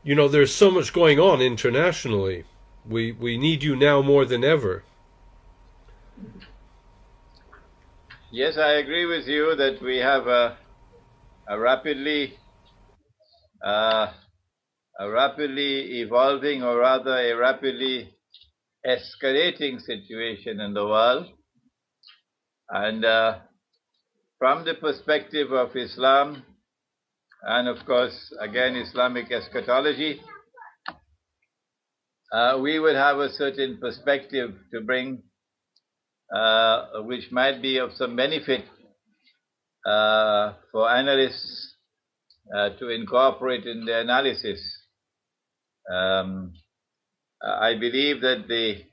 You know, there's so much going on internationally. We need you now more than ever. Yes, I agree with you that we have a rapidly evolving, or rather a rapidly escalating situation in the world. And from the perspective of Islam, and of course, again, Islamic eschatology, we would have a certain perspective to bring, which might be of some benefit for analysts to incorporate in their analysis. I believe that the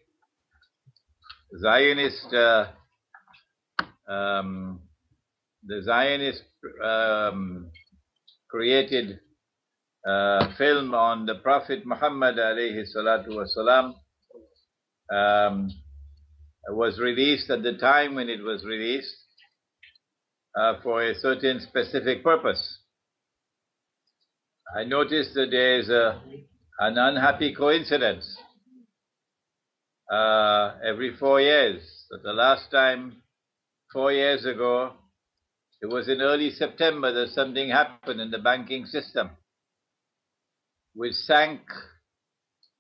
Zionist created film on the Prophet Muhammad alayhi salatu wasalam was released at the time when it was released for a certain specific purpose. I noticed that there is an unhappy coincidence every 4 years. That the last time, 4 years ago, it was in early September that something happened in the banking system, which sank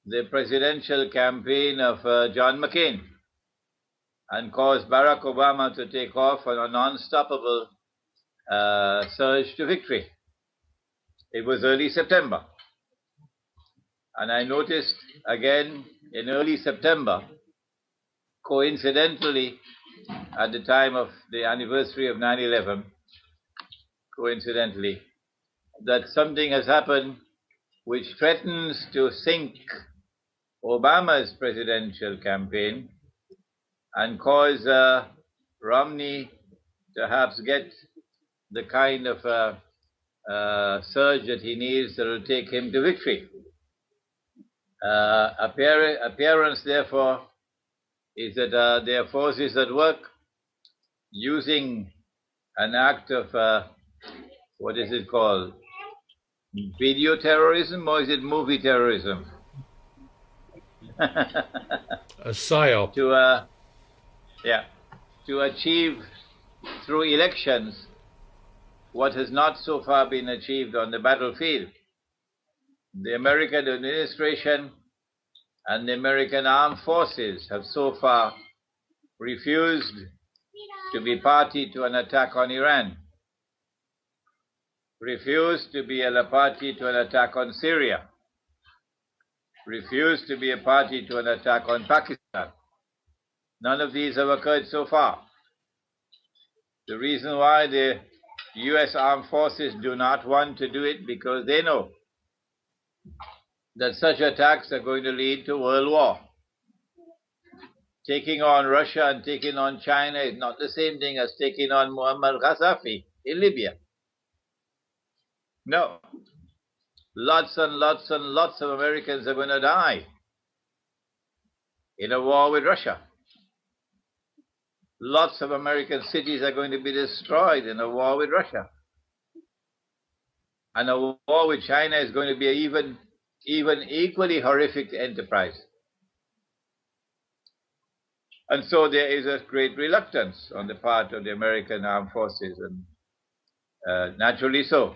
the presidential campaign of John McCain and caused Barack Obama to take off on a non-stoppable surge to victory. It was early September. And I noticed again in early September, coincidentally, at the time of the anniversary of 9/11, coincidentally, that something has happened which threatens to sink Obama's presidential campaign and cause Romney to perhaps get the kind of surge that he needs that will take him to victory. Appearance, therefore, is that there are forces at work using an act of, what is it called, video terrorism, or is it movie terrorism? A psyop. To achieve through elections what has not so far been achieved on the battlefield. The American administration and the American armed forces have so far refused to be party to an attack on Iran, refused to be a party to an attack on Syria, refused to be a party to an attack on Pakistan. None of these have occurred so far. The reason why the U.S. armed forces do not want to do it, because they know that such attacks are going to lead to world war. Taking on Russia and taking on China is not the same thing as taking on Muammar Gaddafi in Libya. No. Lots and lots and lots of Americans are going to die in a war with Russia. Lots of American cities are going to be destroyed in a war with Russia. And a war with China is going to be an even equally horrific enterprise. And so there is a great reluctance on the part of the American armed forces, and naturally so,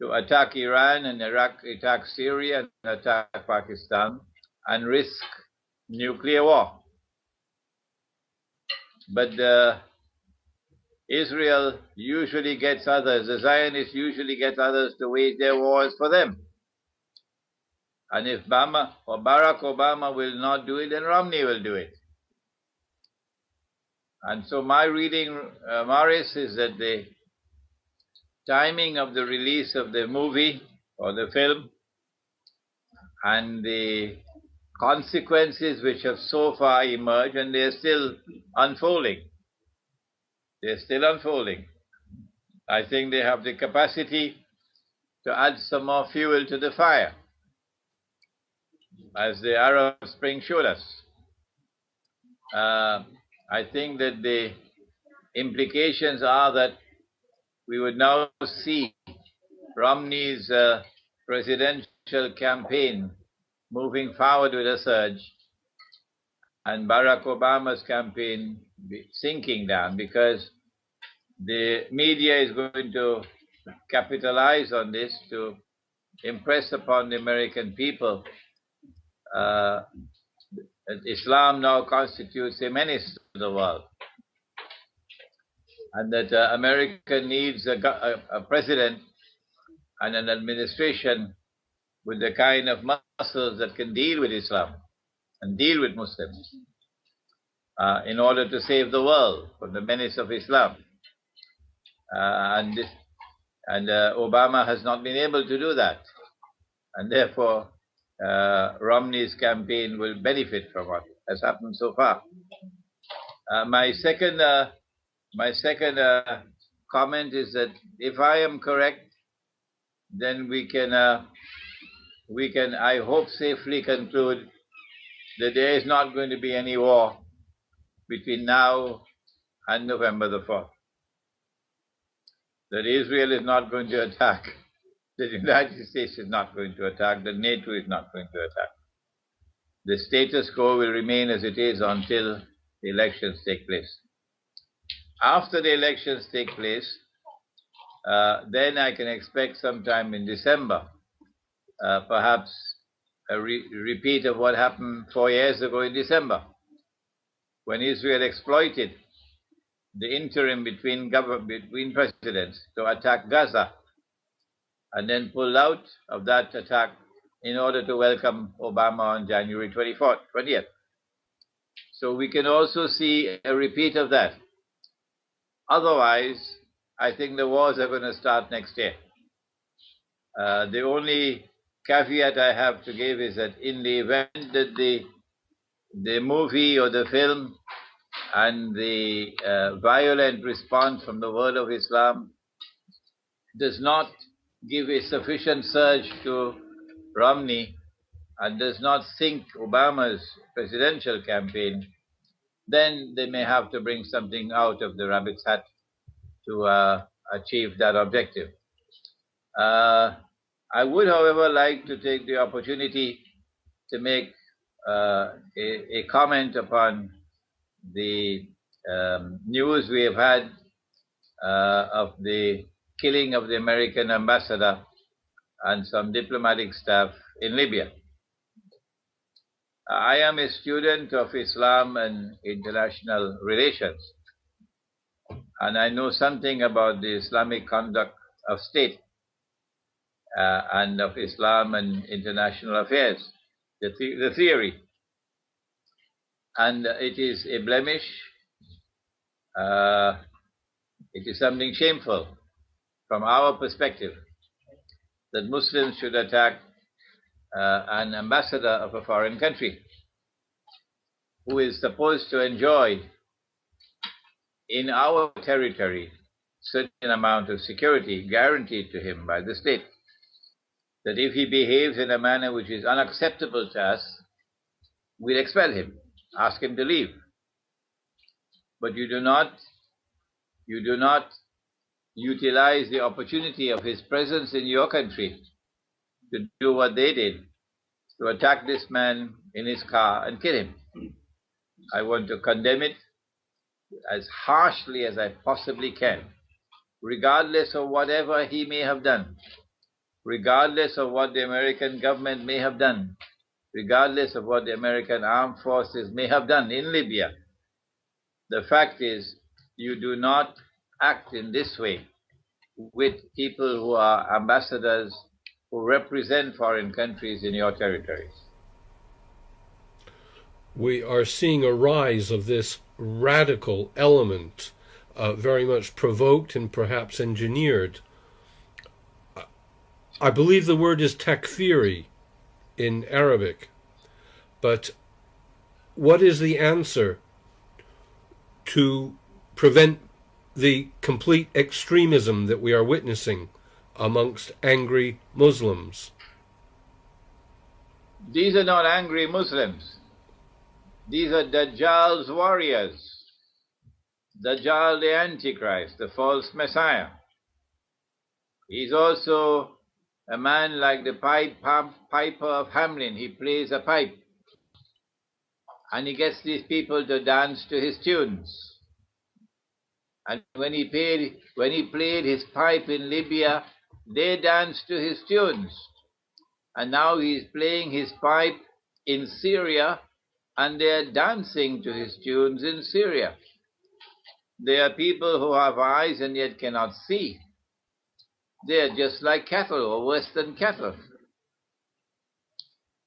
to attack Iran and attack Syria and attack Pakistan and risk nuclear war. But Israel usually gets others, the Zionists usually get others to wage their wars for them. And if Barack Obama will not do it, then Romney will do it. And so my reading, Morris, is that the timing of the release of the movie or the film and the consequences which have so far emerged, and they're still unfolding. They're still unfolding. I think they have the capacity to add some more fuel to the fire, as the Arab Spring showed us. I think that the implications are that we would now see Romney's presidential campaign moving forward with a surge, and Barack Obama's campaign sinking down, because the media is going to capitalize on this to impress upon the American people that Islam now constitutes a menace to the world, and that America needs a president and an administration with the kind of muscles that can deal with Islam and deal with Muslims in order to save the world from the menace of Islam. And Obama has not been able to do that. And therefore, Romney's campaign will benefit from what has happened so far. My second comment is that if I am correct, then we can, I hope, safely conclude that there is not going to be any war between now and November the 4th. That Israel is not going to attack, the United States is not going to attack, that NATO is not going to attack. The status quo will remain as it is until the elections take place. After the elections take place, then I can expect sometime in December, perhaps a repeat of what happened 4 years ago in December, when Israel exploited the interim between presidents to attack Gaza, and then pulled out of that attack in order to welcome Obama on January 20th. So we can also see a repeat of that. Otherwise, I think the wars are going to start next year. The only caveat I have to give is that in the event that the movie or the film and the violent response from the world of Islam does not give a sufficient surge to Romney and does not sink Obama's presidential campaign, then they may have to bring something out of the rabbit's hat to achieve that objective. I would, however, like to take the opportunity to make a comment upon the news we have had of the killing of the American ambassador and some diplomatic staff in Libya. I am a student of Islam and international relations, and I know something about the Islamic conduct of state and of Islam and international affairs, the theory. And it is a blemish, it is something shameful from our perspective that Muslims should attack an ambassador of a foreign country who is supposed to enjoy in our territory certain amount of security guaranteed to him by the state, that if he behaves in a manner which is unacceptable to us, we'll expel him, ask him to leave. But you do not utilize the opportunity of his presence in your country to do what they did, to attack this man in his car and kill him. I want to condemn it as harshly as I possibly can, regardless of whatever he may have done, regardless of what the American government may have done, regardless of what the American armed forces may have done in Libya. The fact is, you do not act in this way with people who are ambassadors who represent foreign countries in your territories. We are seeing a rise of this radical element, very much provoked and perhaps engineered. I believe the word is takfiri in Arabic, but what is the answer to prevent the complete extremism that we are witnessing amongst angry Muslims? These are not angry Muslims. These are Dajjal's warriors. Dajjal the Antichrist, the false Messiah. He's also a man like the piper of Hamelin. He plays a pipe, and he gets these people to dance to his tunes. And when he played his pipe in Libya, they danced to his tunes. And now he's playing his pipe in Syria, and they're dancing to his tunes in Syria. They are people who have eyes and yet cannot see. They are just like cattle, or worse than cattle.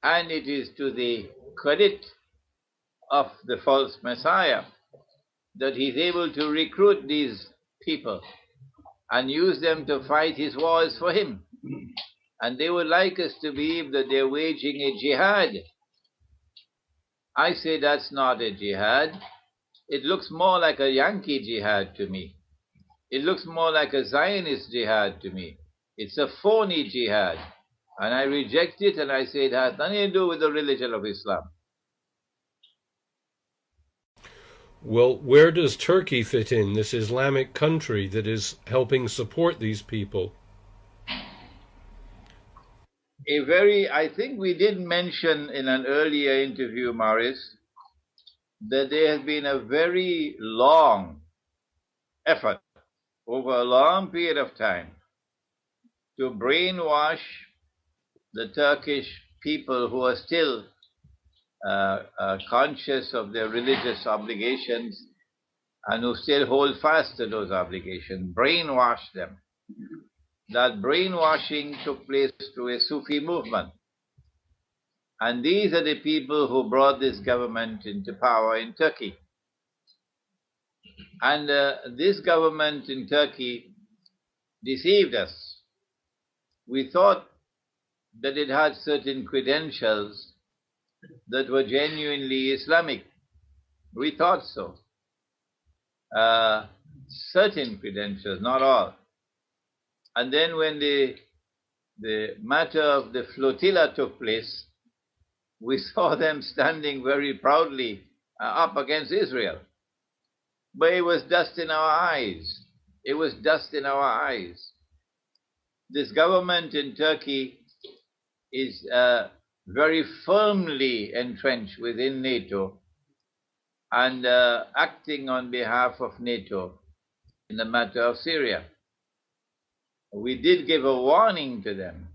And it is to the credit of the false Messiah that he's able to recruit these people and use them to fight his wars for him. And they would like us to believe that they're waging a jihad. I say that's not a jihad. It looks more like a Yankee jihad to me. It looks more like a Zionist jihad to me. It's a phony jihad. And I reject it, and I say it has nothing to do with the religion of Islam. Well, where does Turkey fit in, this Islamic country that is helping support these people? I think we did mention in an earlier interview, Maurice, that there has been a very long effort over a long period of time to brainwash the Turkish people who are still conscious of their religious obligations and who still hold fast to those obligations, brainwash them. That brainwashing took place through a Sufi movement. And these are the people who brought this government into power in Turkey. And this government in Turkey deceived us. We thought that it had certain credentials that were genuinely Islamic. We thought so. Certain credentials, not all. And then when the matter of the flotilla took place, we saw them standing very proudly up against Israel. But it was dust in our eyes. It was dust in our eyes. This government in Turkey is very firmly entrenched within NATO and acting on behalf of NATO in the matter of Syria. We did give a warning to them.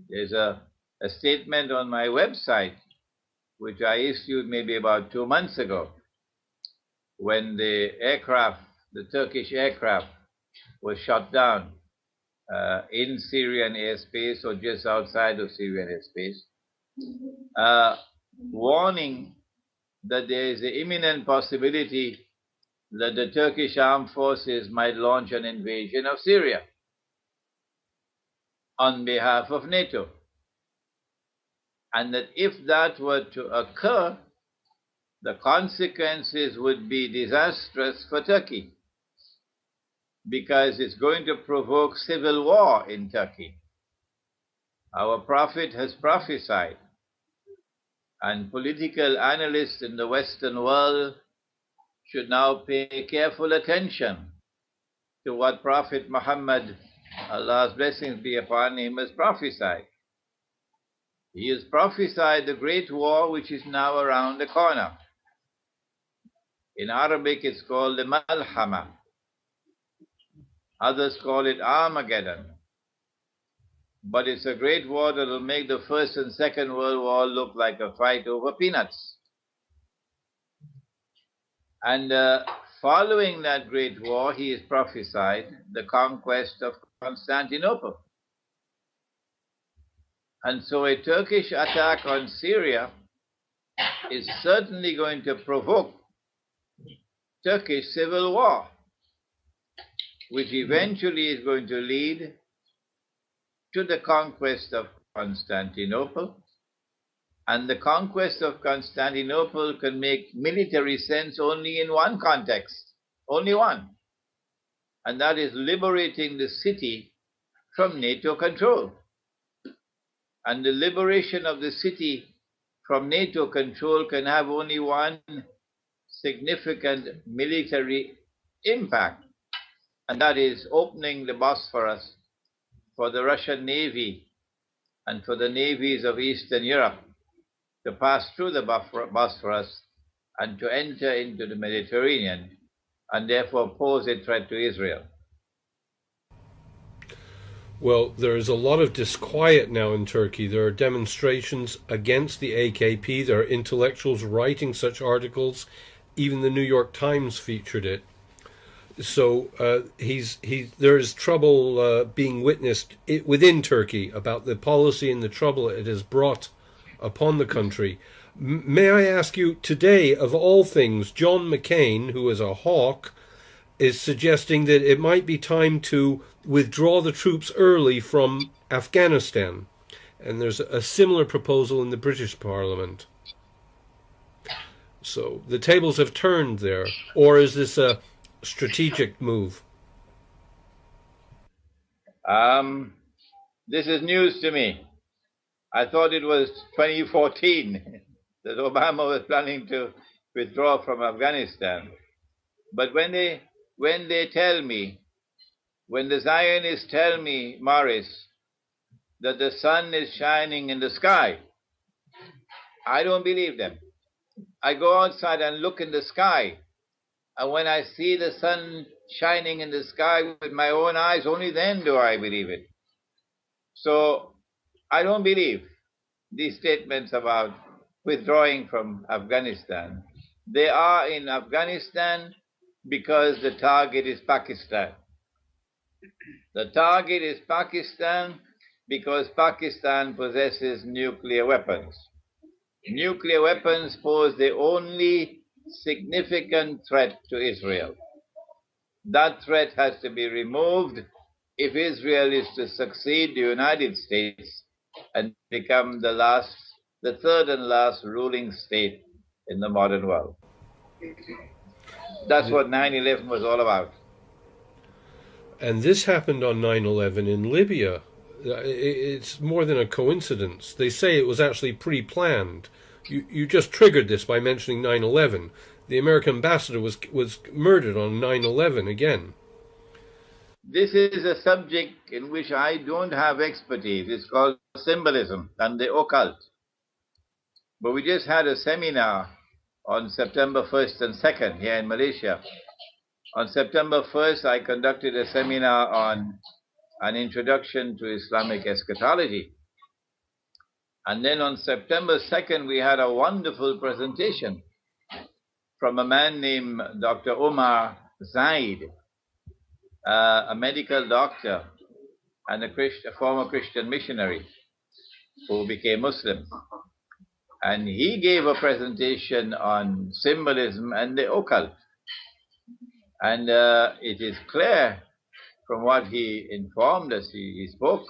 There's a statement on my website, which I issued maybe about 2 months ago, when the Turkish aircraft was shot down in Syrian airspace or just outside of Syrian airspace, warning that there is an imminent possibility that the Turkish armed forces might launch an invasion of Syria on behalf of NATO. And that if that were to occur, the consequences would be disastrous for Turkey, because it's going to provoke civil war in Turkey. Our Prophet has prophesied, and political analysts in the Western world should now pay careful attention to what Prophet Muhammad, Allah's blessings be upon him, has prophesied. He has prophesied the great war which is now around the corner. In Arabic it's called the Malhama. Others call it Armageddon. But it's a great war that will make the First and Second World War look like a fight over peanuts. And following that great war, he has prophesied the conquest of Constantinople. And so a Turkish attack on Syria is certainly going to provoke Turkish civil war, which eventually is going to lead to the conquest of Constantinople. And the conquest of Constantinople can make military sense only in one context, only one. And that is liberating the city from NATO control. And the liberation of the city from NATO control can have only one significant military impact, and that is opening the Bosphorus for the Russian Navy and for the navies of Eastern Europe to pass through the Bosphorus and to enter into the Mediterranean, and therefore pose a threat to Israel. Well, there is a lot of disquiet now in Turkey. There are demonstrations against the AKP. There are intellectuals writing such articles. Even the New York Times featured it. So there is trouble being witnessed within Turkey about the policy and the trouble it has brought upon the country. May I ask you, today, of all things, John McCain, who is a hawk, is suggesting that it might be time to withdraw the troops early from Afghanistan. And there's a similar proposal in the British Parliament. So the tables have turned there. Or is this a strategic move? This is news to me. I thought it was 2014 that Obama was planning to withdraw from Afghanistan. But when they tell me, when the Zionists tell me, Morris, that the sun is shining in the sky, I don't believe them. I go outside and look in the sky, and when I see the sun shining in the sky with my own eyes, only then do I believe it. So I don't believe these statements about withdrawing from Afghanistan. They are in Afghanistan because the target is Pakistan. The target is Pakistan because Pakistan possesses nuclear weapons. Nuclear weapons pose the only significant threat to Israel. That threat has to be removed if Israel is to succeed the United States and become the third and last ruling state in the modern world. That's what 9/11 was all about. And this happened on 9/11 in Libya. It's more than a coincidence. They say it was actually pre-planned. You just triggered this by mentioning 9/11. The American ambassador was murdered on 9/11 again. This is a subject in which I don't have expertise. It's called symbolism and the occult. But we just had a seminar on September 1st and 2nd here in Malaysia. On September 1st, I conducted a seminar on an introduction to Islamic eschatology. And then on September 2nd, we had a wonderful presentation from a man named Dr. Omar Zaid, a medical doctor and a former Christian missionary who became Muslim. And he gave a presentation on symbolism and the occult. And it is clear from what he informed us, he spoke,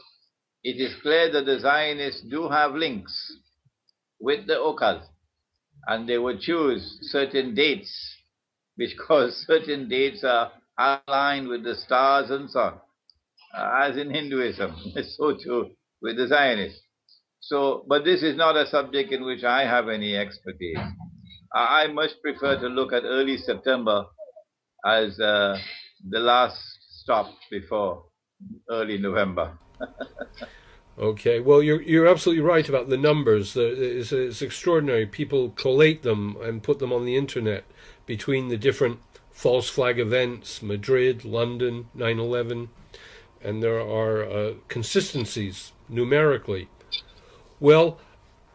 it is clear that the Zionists do have links with the occult. And they would choose certain dates because certain dates are aligned with the stars and so on, as in Hinduism. So too with the Zionists. So, but this is not a subject in which I have any expertise. I much prefer to look at early September as the last stop before early November. Okay, well, you're absolutely right about the numbers. It's extraordinary. People collate them and put them on the internet between the different false flag events, Madrid, London, 9/11, and there are consistencies numerically. Well,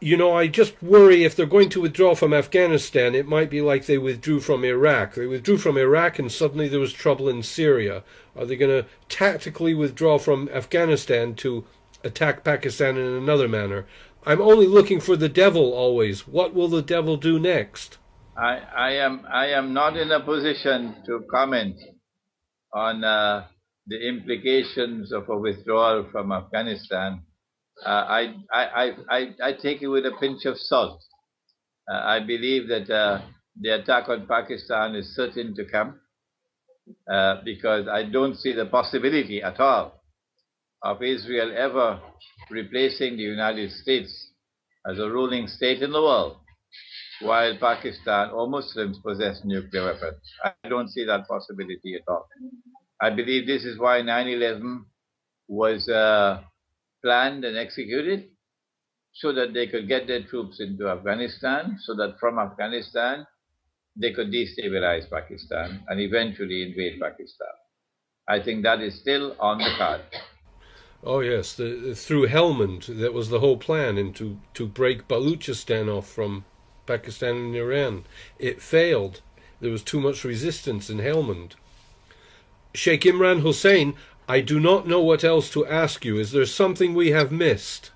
I just worry if they're going to withdraw from Afghanistan, it might be like they withdrew from Iraq. They withdrew from Iraq and suddenly there was trouble in Syria. Are they going to tactically withdraw from Afghanistan to attack Pakistan in another manner? I'm only looking for the devil always. What will the devil do next? I am not in a position to comment on the implications of a withdrawal from Afghanistan. I take it with a pinch of salt. I believe that the attack on Pakistan is certain to come because I don't see the possibility at all of Israel ever replacing the United States as a ruling state in the world while Pakistan or Muslims possess nuclear weapons. I don't see that possibility at all. I believe this is why 9/11 was planned and executed, so that they could get their troops into Afghanistan, so that from Afghanistan they could destabilize Pakistan and eventually invade Pakistan. I think that is still on the card. Oh yes, through Helmand, that was the whole plan, and to break Baluchistan off from Pakistan and Iran. It failed. There was too much resistance in Helmand. Sheikh Imran Hosein, I do not know what else to ask you. Is there something we have missed?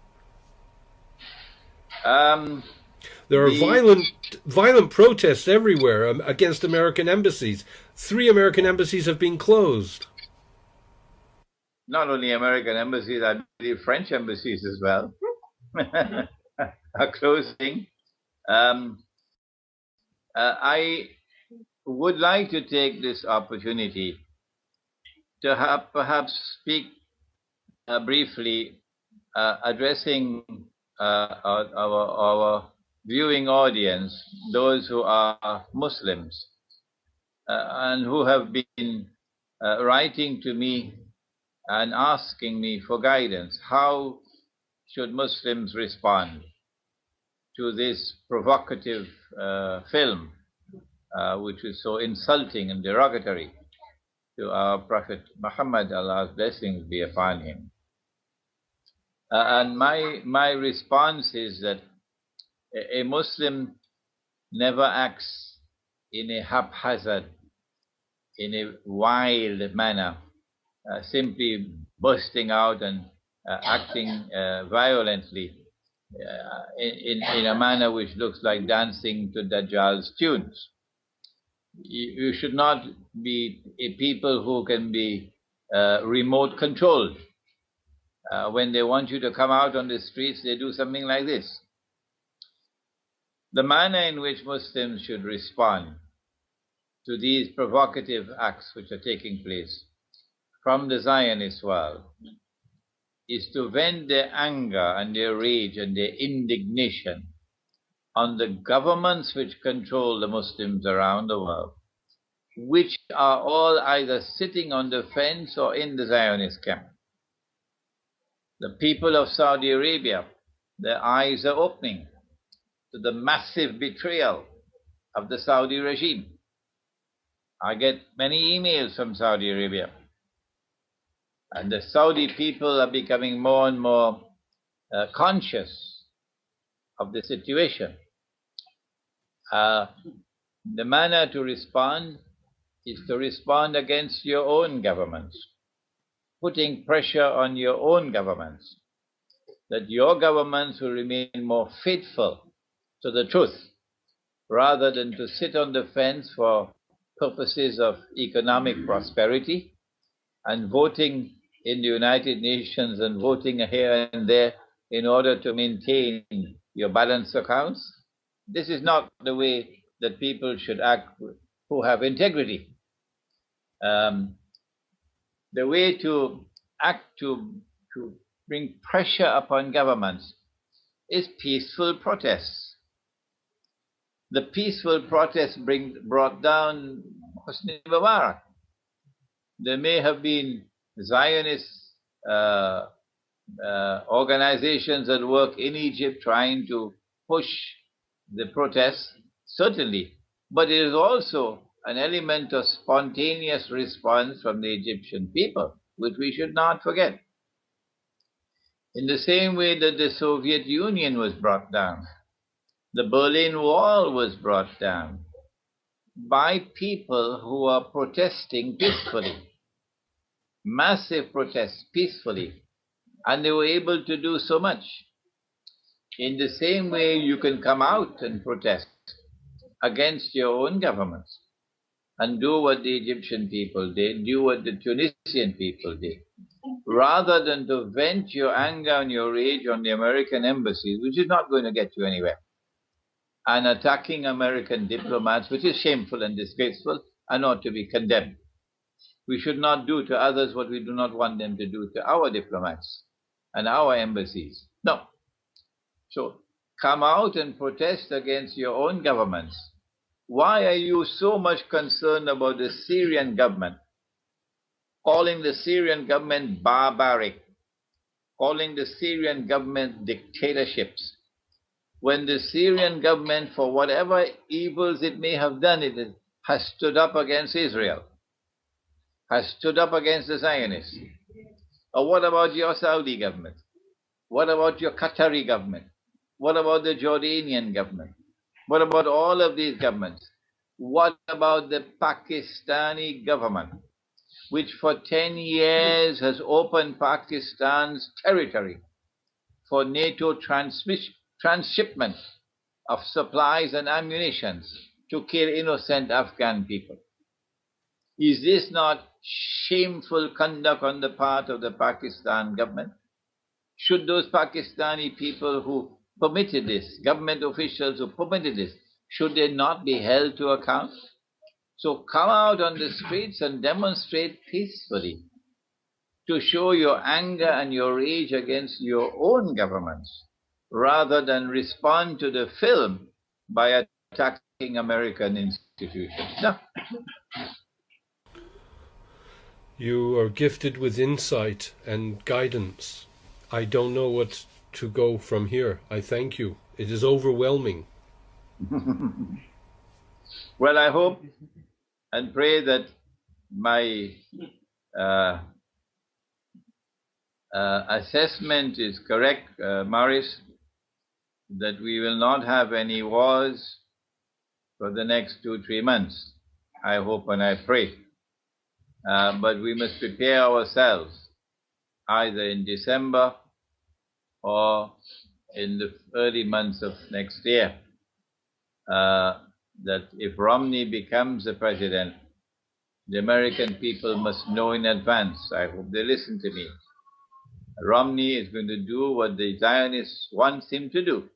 There are violent protests everywhere against American embassies. 3 American embassies have been closed. Not only American embassies, I believe French embassies as well are closing. I would like to take this opportunity to perhaps speak briefly, addressing our viewing audience, those who are Muslims and who have been writing to me and asking me for guidance. How should Muslims respond to this provocative film, which is so insulting and derogatory to our Prophet Muhammad, Allah's blessings be upon him? And my response is that a Muslim never acts in a haphazard, in a wild manner, simply bursting out and acting violently in a manner which looks like dancing to Dajjal's tunes. You should not be a people who can be remote controlled. When they want you to come out on the streets, they do something like this. The manner in which Muslims should respond to these provocative acts which are taking place from the Zionist world is to vent their anger and their rage and their indignation on the governments which control the Muslims around the world, which are all either sitting on the fence or in the Zionist camp. The people of Saudi Arabia, their eyes are opening to the massive betrayal of the Saudi regime. I get many emails from Saudi Arabia, and the Saudi people are becoming more and more conscious of the situation. The manner to respond is to respond against your own governments, putting pressure on your own governments, that your governments will remain more faithful to the truth, rather than to sit on the fence for purposes of economic prosperity and voting in the United Nations and voting here and there in order to maintain your balance accounts. This is not the way that people should act who have integrity. The way to act to bring pressure upon governments is peaceful protests. The peaceful protests brought down Hosni Mubarak. There may have been Zionist organizations that work in Egypt trying to push the protests, certainly, but it is also an element of spontaneous response from the Egyptian people, which we should not forget. In the same way that the Soviet Union was brought down, the Berlin Wall was brought down by people who are protesting peacefully, massive protests peacefully, and they were able to do so much. In the same way, you can come out and protest against your own governments and do what the Egyptian people did, do what the Tunisian people did, rather than to vent your anger and your rage on the American embassies, which is not going to get you anywhere, and attacking American diplomats, which is shameful and disgraceful and ought to be condemned. We should not do to others what we do not want them to do to our diplomats and our embassies. No. So come out and protest against your own governments. Why are you so much concerned about the Syrian government, calling the Syrian government barbaric, calling the Syrian government dictatorships, when the Syrian government, for whatever evils it may have done, has stood up against Israel, has stood up against the Zionists. Or what about your Saudi government? What about your Qatari government? What about the Jordanian government? What about all of these governments? What about the Pakistani government, which for 10 years has opened Pakistan's territory for NATO transshipment of supplies and ammunition to kill innocent Afghan people? Is this not shameful conduct on the part of the Pakistan government? Should those Pakistani people who permitted this, government officials who permitted this, should they not be held to account? So come out on the streets and demonstrate peacefully to show your anger and your rage against your own governments, rather than respond to the film by attacking American institutions. No. You are gifted with insight and guidance. I don't know what to go from here. I thank you. It is overwhelming. Well, I hope and pray that my assessment is correct, Maurice, that we will not have any wars for the next 2-3 months. I hope and I pray. But we must prepare ourselves either in December or in the early months of next year, that if Romney becomes the president, the American people must know in advance. I hope they listen to me. Romney is going to do what the Zionists want him to do,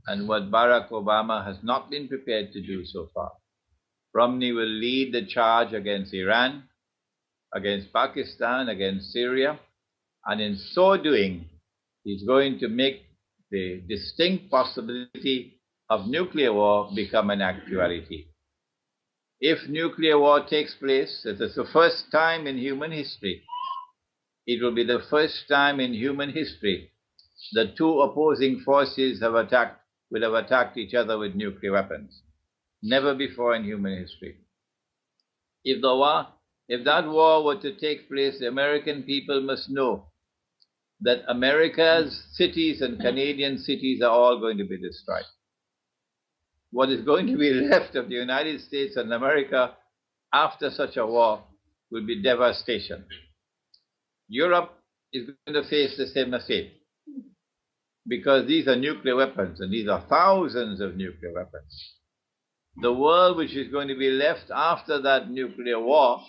and what Barack Obama has not been prepared to do so far. Romney will lead the charge against Iran, against Pakistan, against Syria, and in so doing, he's going to make the distinct possibility of nuclear war become an actuality. If nuclear war takes place, it is the first time in human history. It will be the first time in human history that two opposing forces will have attacked each other with nuclear weapons. Never before in human history. If that war were to take place, the American people must know that America's cities and Canadian cities are all going to be destroyed. What is going to be left of the United States and America after such a war will be devastation. Europe is going to face the same fate, because these are nuclear weapons, and these are thousands of nuclear weapons. The world which is going to be left after that nuclear war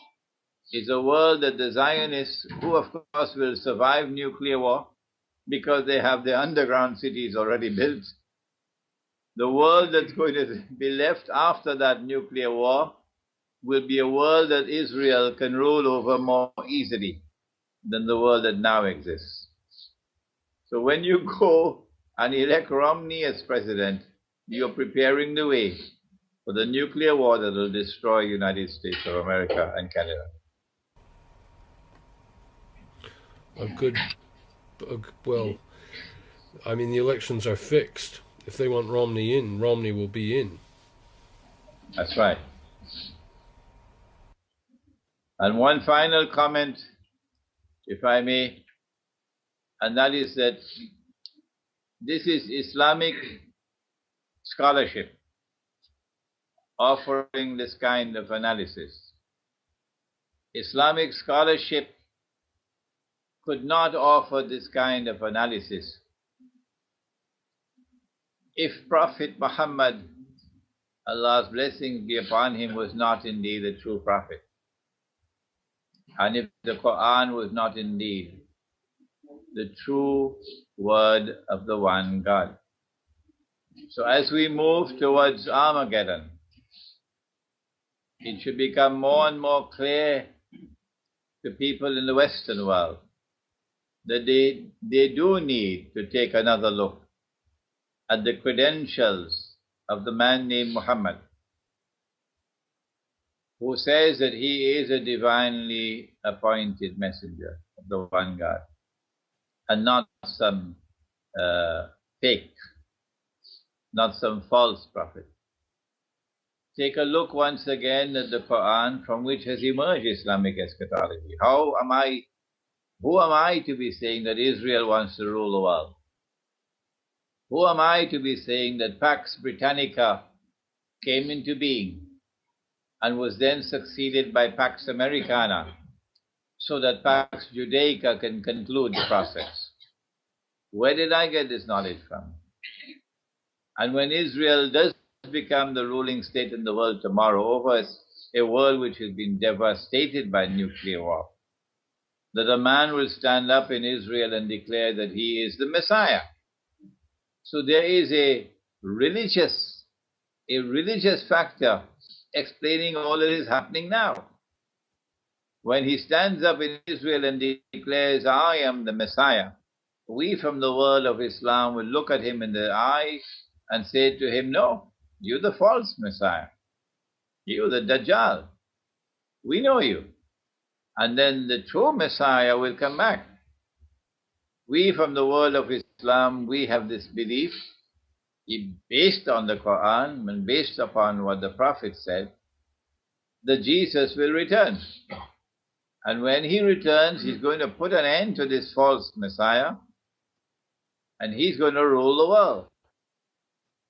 is a world that the Zionists, who of course will survive nuclear war because they have their underground cities already built, the world that's going to be left after that nuclear war will be a world that Israel can rule over more easily than the world that now exists. So when you go and elect Romney as president, you're preparing the way for the nuclear war that will destroy the United States of America and Canada. Well, I mean, the elections are fixed. If they want Romney in, Romney will be in. That's right. And one final comment, if I may, and that is that this is Islamic scholarship offering this kind of analysis. Islamic scholarship could not offer this kind of analysis if Prophet Muhammad, Allah's blessings be upon him, was not indeed a true prophet, and if the Quran was not indeed the true word of the one God. So as we move towards Armageddon, it should become more and more clear to people in the Western world that they do need to take another look at the credentials of the man named Muhammad, who says that he is a divinely appointed messenger of the one God. and not some fake, not some false prophet. Take a look once again at the Quran, from which has emerged Islamic eschatology. Who am I to be saying that Israel wants to rule the world? Who am I to be saying that Pax Britannica came into being and was then succeeded by Pax Americana, so that Pax Judaica can conclude the process? Where did I get this knowledge from? And when Israel does become the ruling state in the world tomorrow, over a world which has been devastated by nuclear war, that a man will stand up in Israel and declare that he is the Messiah. So there is a religious factor explaining all that is happening now. When he stands up in Israel and declares, I am the Messiah, we from the world of Islam will look at him in the eye and say to him, no, you're the false Messiah. You're the Dajjal. We know you. And then the true Messiah will come back. We from the world of Islam, we have this belief, based on the Quran and based upon what the Prophet said, that Jesus will return. And when he returns, he's going to put an end to this false Messiah, and he's going to rule the world.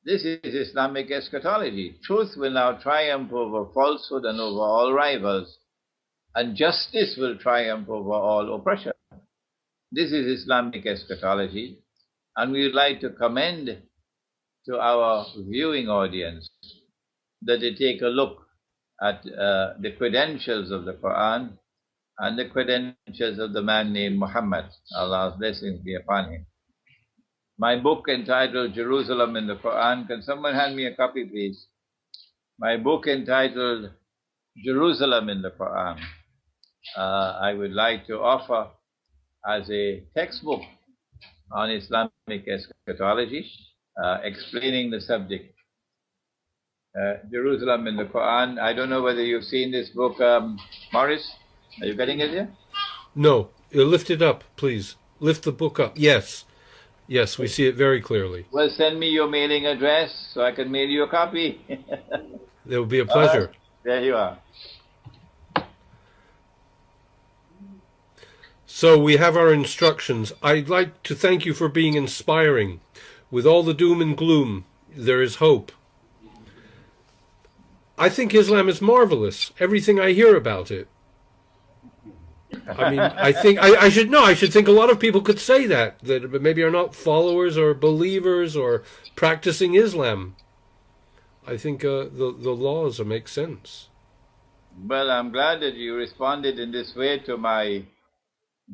This is Islamic eschatology. Truth will now triumph over falsehood and over all rivals, and justice will triumph over all oppression. This is Islamic eschatology, and we would like to commend to our viewing audience that they take a look at the credentials of the Quran and the credentials of the man named Muhammad. Allah's blessings be upon him. My book entitled Jerusalem in the Quran, can someone hand me a copy, please? My book entitled Jerusalem in the Quran, I would like to offer as a textbook on Islamic eschatology, explaining the subject. Jerusalem in the Quran. I don't know whether you've seen this book, Morris. Are you getting it here? No. Lift it up, please. Lift the book up. Yes. Yes, we see it very clearly. Well, send me your mailing address so I can mail you a copy. It will be a pleasure. There you are. So we have our instructions. I'd like to thank you for being inspiring. With all the doom and gloom, there is hope. I think Islam is marvelous. Everything I hear about it. I mean, I should think a lot of people could say that maybe are not followers or believers or practicing Islam. I think the laws make sense. Well, I'm glad that you responded in this way to my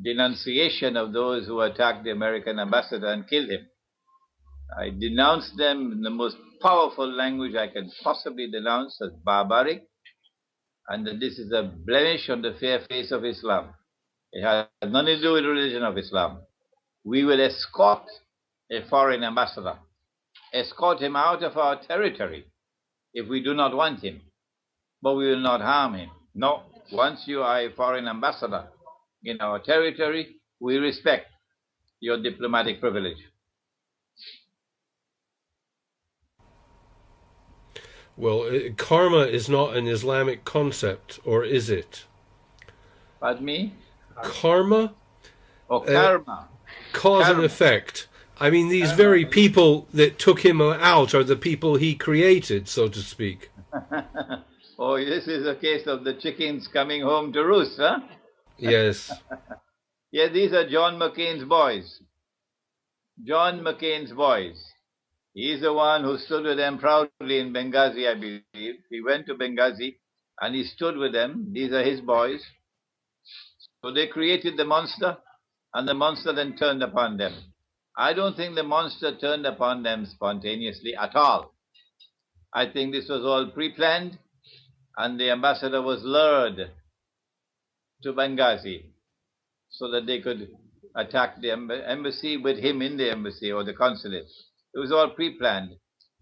denunciation of those who attacked the American ambassador and killed him. I denounced them in the most powerful language I can possibly denounce as barbaric, and that this is a blemish on the fair face of Islam. It has nothing to do with the religion of Islam. We will escort a foreign ambassador, escort him out of our territory if we do not want him, but we will not harm him. No, once you are a foreign ambassador in our territory, we respect your diplomatic privilege. Well, karma is not an Islamic concept, or is it? Pardon me? Karma? Oh, karma. Cause and effect. I mean, these very people that took him out are the people he created, so to speak. Oh, this is a case of the chickens coming home to roost, huh? Yes. Yeah, these are John McCain's boys. John McCain's boys. He's the one who stood with them proudly in Benghazi, I believe. He went to Benghazi and he stood with them. These are his boys. So they created the monster, and the monster then turned upon them. I don't think the monster turned upon them spontaneously at all. I think this was all pre-planned, and the ambassador was lured to Benghazi so that they could attack the embassy with him in the embassy or the consulate. It was all pre-planned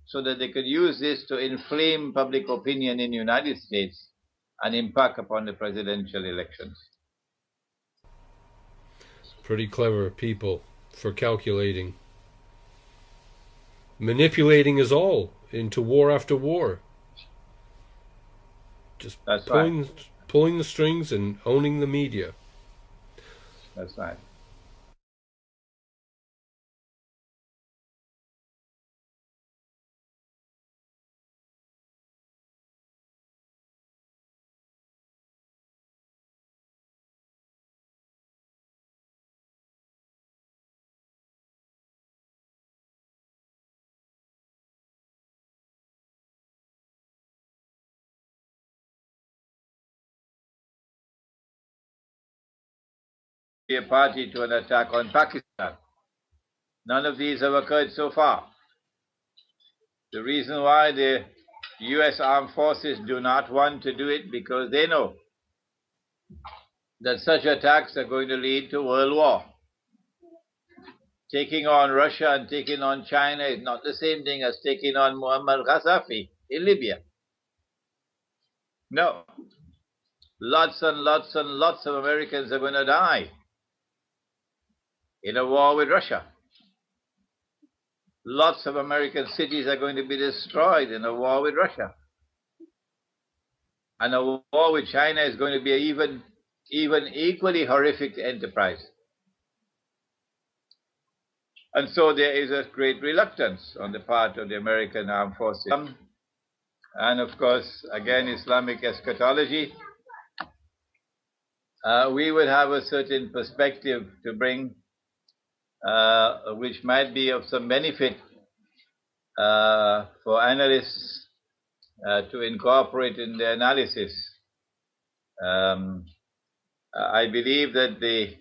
so that they could use this to inflame public opinion in the United States and impact upon the presidential elections. Pretty clever people. for calculating. Manipulating us all into war after war. Just pulling the strings and owning the media. That's right. Be a party to an attack on Pakistan. None of these have occurred so far. The reason why the US armed forces do not want to do it, because they know that such attacks are going to lead to world war. Taking on Russia and taking on China is not the same thing as taking on Muammar Gaddafi in Libya. No. Lots and lots and lots of Americans are going to die in a war with Russia. Lots of American cities are going to be destroyed in a war with Russia. And a war with China is going to be an even equally horrific enterprise. And so there is a great reluctance on the part of the American armed forces. And of course, again, Islamic eschatology. We would have a certain perspective to bring, which might be of some benefit for analysts to incorporate in their analysis. I believe that the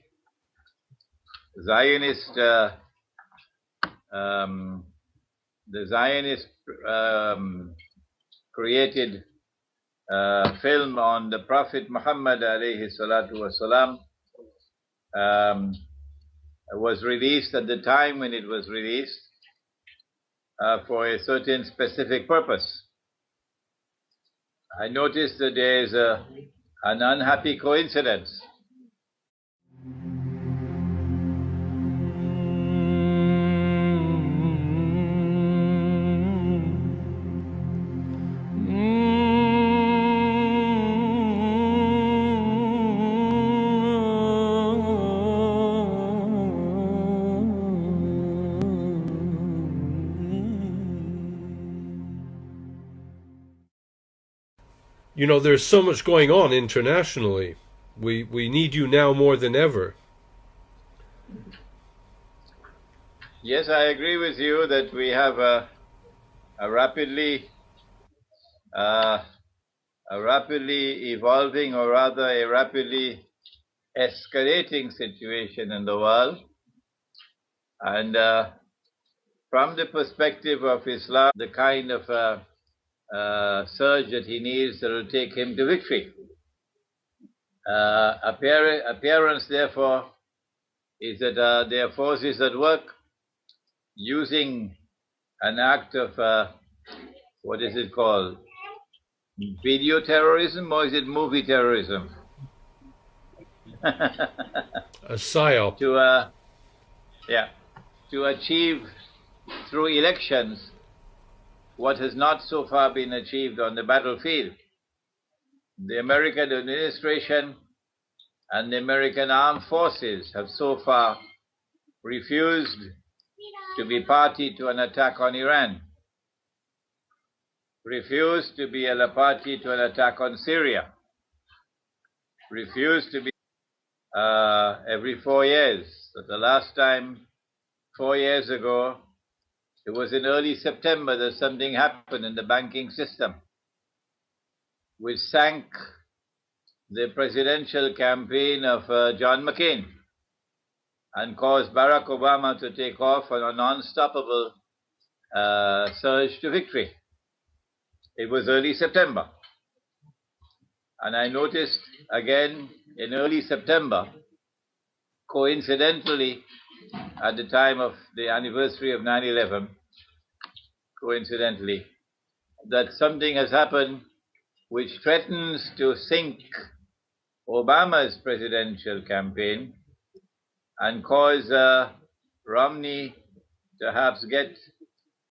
Zionist created film on the Prophet Muhammad alayhi salatu wasalam was released at the time when it was released for a certain specific purpose. I noticed that there is an unhappy coincidence. You know, there's so much going on internationally. We need you now more than ever. Yes, I agree with you that we have a rapidly evolving, or rather a rapidly escalating situation in the world. And from the perspective of Islam, the kind of surge that he needs that will take him to victory. Appearance, therefore, is that there are forces at work using an act of, what is it called? Video terrorism, or is it movie terrorism? A psyop. To achieve through elections what has not so far been achieved on the battlefield. The American administration and the American armed forces have so far refused to be party to an attack on Iran, refused to be a party to an attack on Syria, refused to be every 4 years. So the last time, 4 years ago, it was in early September that something happened in the banking system, which sank the presidential campaign of John McCain and caused Barack Obama to take off on a non-stoppable surge to victory. It was early September. And I noticed again in early September, coincidentally, at the time of the anniversary of 9/11, coincidentally, that something has happened which threatens to sink Obama's presidential campaign and cause Romney perhaps get